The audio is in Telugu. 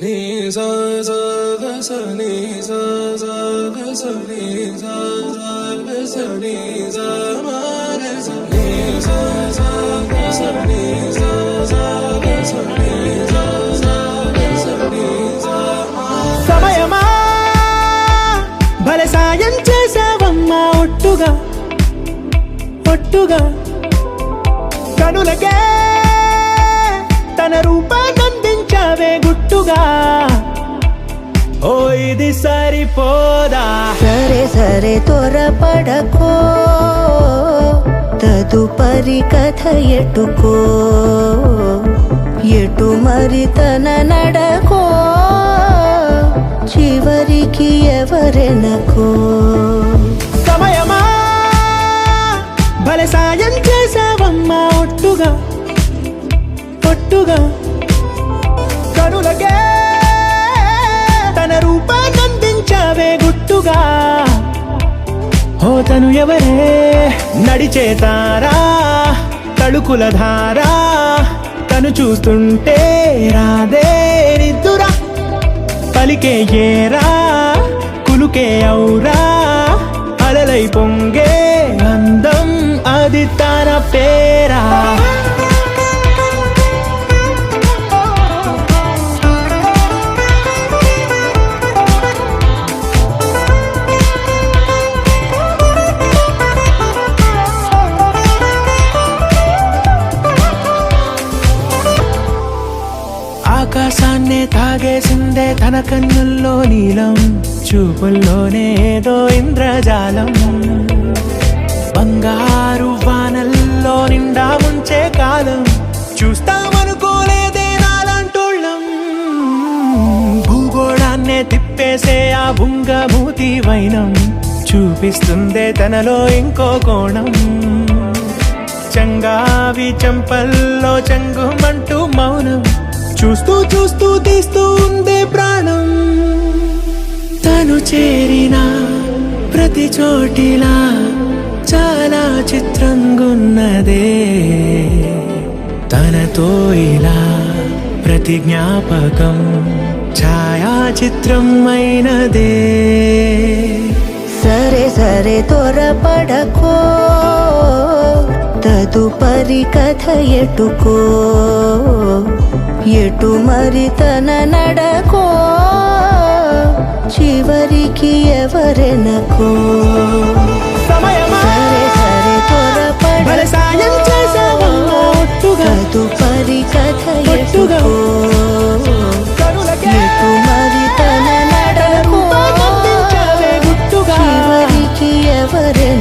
నీ సా సా గ స నీ సా సా గ స నీ సా సా గ స నీ సా మా గ స నీ సా సా గ స నీ సా సా గ స నీ సా సా గ స నీ సా మా. సమయమా భలే సాయం చేసావమ్మా ఒట్టుగా ఒట్టుగా కనులకే తన రూపాన్నందించావే గుట్టుగా. ఓ ఇది సరిపోదా? సరే సరే త్వరపడకో, తదుపరి కథ ఎటుకో, ఎటు మరి తన నడకో, చివరికి ఎవరెనకో. సమయమా భలే సాయం చేసావమ్మా ఒట్టుగా ఒట్టుగా కనులకే తన రూపాన్నందించావే గుట్టుగా. ఓ తను ఎవరే నడిచే తారా తళుకుల ధారా, తను చూస్తుంటే రాదే నిద్దురా, పలికే ఏరా కులుకే ఔరా, అలలై పొంగే అందం అది తన పేరా. ఆకాశాన్నే తాగేసిందే తన కన్నుల్లో నీలం, చూపుల్లోనే ఏదో ఇంద్రజాలం, బంగారు వానల్లో నిండా ముంచే కాలం, చూస్తామనుకోలేదే నాలంటోళ్ళం. భూగోళాన్నే తిప్పేసే ఆ బుంగమూతి వైనం, చూపిస్తుందే తనలో ఇంకో కోణం, చంగావి చంపల్లో చంగుమంటూ మౌనం, చూస్తూ చూస్తూ తీస్తూ ఉందే ప్రాణం. తను చేరిన ప్రతి చోటిలా చాలా చిత్రంగున్నదే, తనతో ఇలా ప్రతి జ్ఞాపకం ఛాయాచిత్రం అయినదే. సరే సరే త్వరపడకో, తదుపరి కథ ఎటుకో, ఎటు మరి తన నడకో, చివరికి ఎవరెనకో. సమయమా సరే సరే భలే సాయం చేసావమ్మా ఒట్టుగా తదుపరి కథ ఒట్టుగా ఎటుకో, కనులకే ఎటు మరి తన నడకో, రూపాన్నందించావే గుట్టుగా. చివరికి ఎవరెనకో.